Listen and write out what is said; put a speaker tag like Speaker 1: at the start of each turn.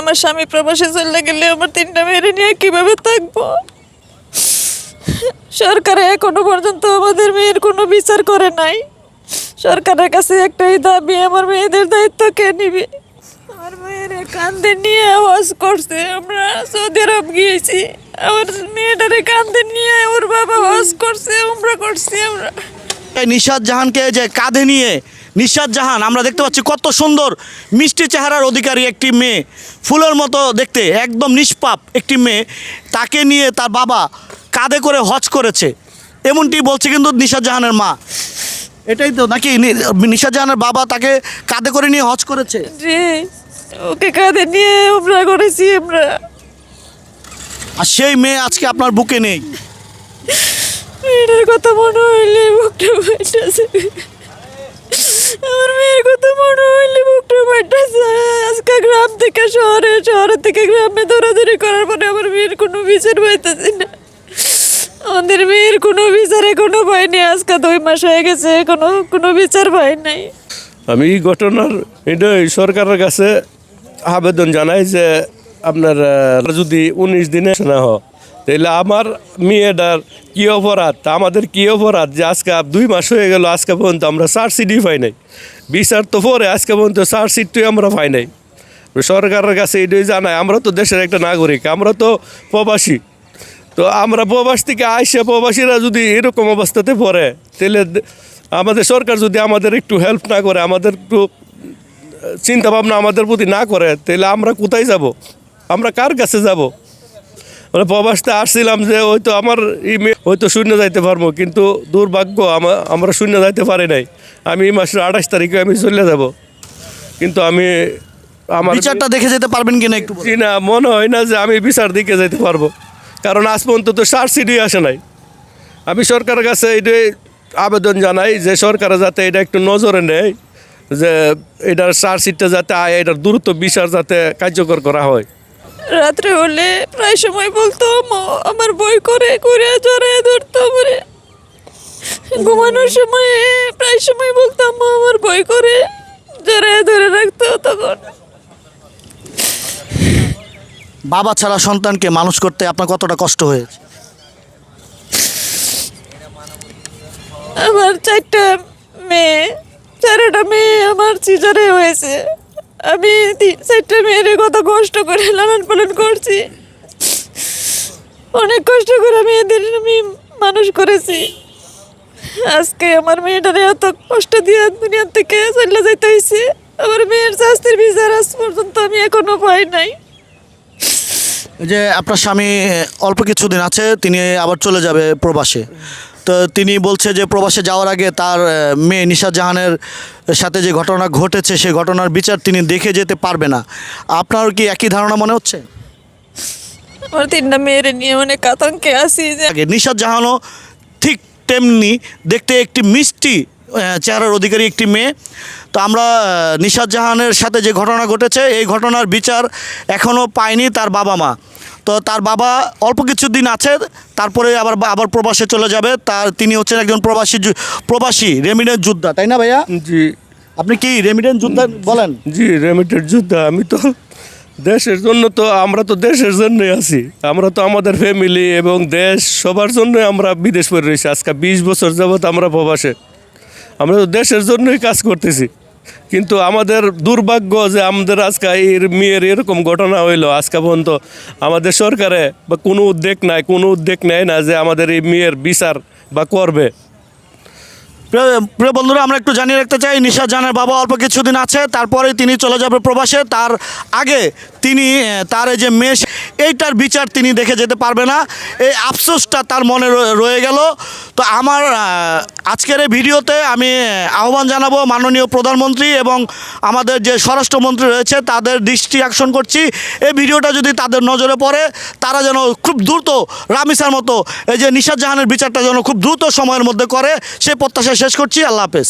Speaker 1: আমার স্বামী প্রবাসে চলে গেলে আমার 3টা মেয়েরে নিয়ে কিভাবে থাকবো? সরকার এখনো পর্যন্ত আমাদের মেয়ের কোনো বিচার করে নাই। সরকারের কাছে একটাই দাবি, আমার মেয়েদের দায়িত্ব কে নিবে? আমার মেয়ের কান্দে নিয়ে আওয়াজ করছে, আমরা সৌদি আরব গিয়েছি, আমার মেয়েটারে কান্দে নিয়ে ওর বাবা আওয়াজ করছে, উমরা করছি আমরা।
Speaker 2: নিশাত জাহানকে যে কাঁধে নিয়ে নিশাত জাহান আমরা দেখতে পাচ্ছি কত সুন্দর মিষ্টি চেহারার অধিকারী একটি মেয়ে, ফুলের মতো দেখতে, একদম নিষ্পাপ একটি মেয়ে, তাকে নিয়ে তার বাবা কাঁধে করে হজ করেছে, এমনটি বলছে কিন্তু নিশাত জাহানের মা। এটাই তো নাকি নিশাত জাহানের বাবা তাকে কাঁধে করে নিয়ে হজ করেছে?
Speaker 1: জি, ওকে কাঁধে নিয়ে উমরা করেছি আমরা।
Speaker 2: আর সেই মেয়ে আজকে আপনার বুকে নেই।
Speaker 1: মেয়েটার কথা মনে হইলে বুকটা ফাইটাছে, আমার মেয়ের কথা মনে হইলে বুকটা ফাইটাছে। আজকে গ্রাম থেকে শহরে, শহর থেকে গ্রামে দৌড়াদৌড়ি করার পরে আমার মেয়ের কোনো বিচার পাইতেছি না। আমাদের মেয়ের কোনো বিচারে কোনো ভয় নেই। আজকে 2 মাস হয়ে গেছে, কোনো বিচার ভয় নাই।
Speaker 3: আমি এই ঘটনার সরকারের কাছে আবেদন জানাই যে আপনার যদি 19 দিনে না হয় তাহলে আমার মেয়েটার কী অপরাধ, আমাদের কী অপরাধ যে আজকে 2 মাস হয়ে গেল, আজকে পর্যন্ত আমরা চার্জশিটই পাই নাই। বিচার তো পরে আজকে পর্যন্ত চার্জশিটই আমরা পাই নাই। সরকারের কাছে এটাই জানাই, আমরা তো দেশের একটা নাগরিক, আমরা তো প্রবাসী। তো আমরা প্রবাস থেকে আইসে প্রবাসীরা যদি এরকম অবস্থাতে পড়ে, তাহলে আমাদের সরকার যদি আমাদের একটু হেল্প না করে, আমাদের একটু চিন্তাভাবনা আমাদের প্রতি না করে, তাহলে আমরা কোথায় যাব? আমরা কার কাছে যাব? মানে প্রবাসতে আসছিলাম যে হয়তো আমার এই মেয়ে হয়তো শূন্য যাইতে পারবো, কিন্তু দুর্ভাগ্য আমরা শূন্য যাইতে পারি নাই। আমি এই মাসের 28 তারিখে আমি চলে যাব, কিন্তু আমি আমার
Speaker 2: বিচারটা দেখে যেতে পারবেন কিনা একটু বলুন।
Speaker 3: না, মনে হয় না যে আমি বিচার দিকে যেতে পারবো, কারণ আজ পর্যন্ত তো চার্জশিটই আসে নাই। আমি সরকারের কাছে এটাই আবেদন জানাই যে সরকার যাতে এটা একটু নজরে নেয়, যে এটার চার্জশিটটা যাতে এটার দ্রুত বিচার যাতে কার্যকর করা হয়।
Speaker 1: রাত্রে হলে প্রায় সময় বলতো আমার বই করে করে জড়ায় ধরতো করে, ঘুমানোর সময় প্রায় সময় বলতাম আমার বই করে জড়ায় ধরে রাখতো। তখন
Speaker 2: বাবা ছাড়া সন্তানকে মানুষ করতে আপনার কতটা কষ্ট হয়েছে?
Speaker 1: আমার 4টা মেয়ে, 4টা মেয়ে আমার সিজারে হয়েছে। আমি 4টা মেয়ের কত কষ্ট করে লালন পালন করছি, অনেক কষ্ট করে আমি এদের মানুষ করেছি। আজকে আমার মেয়েটারে এত কষ্ট দিয়ে দুনিয়া থেকে চলে যেতে হয়েছে। আমার মেয়ের শাস্তির বিচার আজ পর্যন্ত আমি এখনো পাই নাই।
Speaker 2: যে আপনার স্বামী অল্প কিছুদিন আছে, তিনি আবার চলে যাবে প্রবাসে, তো তিনি বলছে যে প্রবাসে যাওয়ার আগে তার মেয়ে নিশাত জাহানের সাথে যে ঘটনা ঘটেছে সেই ঘটনার বিচার তিনি দেখে যেতে পারবে না। আপনার কি একই ধারণা মনে হচ্ছে?
Speaker 1: আমার 3টা মেয়েরে নিয়ে অনেক আতঙ্কে আছি যে
Speaker 2: নিশাত জাহানও ঠিক তেমনি দেখতে একটি মিষ্টি চেহারার অধিকারী একটি মেয়ে। তো আমরা নিশাত জাহানের সাথে যে ঘটনা ঘটেছে এই ঘটনার বিচার এখনও পায়নি তার বাবা মা। তো তার বাবা অল্প কিছুদিন আছে, তারপরে আবার প্রবাসে চলে যাবে। তিনি হচ্ছেন একজন প্রবাসী রেমিটেন্স যোদ্ধা, তাই না ভাইয়া?
Speaker 3: জি।
Speaker 2: আপনি কি রেমিটেন্স যোদ্ধা বলেন?
Speaker 3: জি, রেমিটেন্স যোদ্ধা। আমি তো দেশের জন্য, তো আমরা তো দেশের জন্যই আছি। আমরা তো আমাদের ফ্যামিলি এবং দেশ সবার জন্যই আমরা বিদেশ করে রয়েছি। আজকে 20 বছর যাবৎ আমরা প্রবাসে, আমরা তো দেশের জন্যই কাজ করতেছি। কিন্তু আমাদের দুর্ভাগ্য যে আমাদের আজকে এই মেয়ের এরকম ঘটনা হইলো, আজকে পর্যন্ত আমাদের সরকারে বা কোনো উদ্যোগ নেয় না যে আমাদের এই মেয়ের বিচার বা করবে।
Speaker 2: প্রিয় বন্ধুরা, আমরা একটু জানিয়ে রাখতে চাই, নিশাত জাহানের বাবা অল্প কিছুদিন আছে, তারপরে তিনি চলে যাবে প্রবাসে। তার আগে তিনি তার এই যে মেয়ে, এইটার বিচার তিনি দেখে যেতে পারবে না, এই আফসোসটা তার মনে রয়ে গেল। তো আমার আজকের এই ভিডিওতে আমি আহ্বান জানাবো মাননীয় প্রধানমন্ত্রী এবং আমাদের যে স্বরাষ্ট্রমন্ত্রী রয়েছে তাদের দৃষ্টি আকর্ষণ করছি, এই ভিডিওটা যদি তাদের নজরে পড়ে তারা যেন খুব দ্রুত রামিসার মতো এই যে নিশাত জাহানের বিচারটা যেন খুব দ্রুত সময়ের মধ্যে করে, সেই প্রত্যাশা শেষ করছি। আল্লাহ হাফেজ।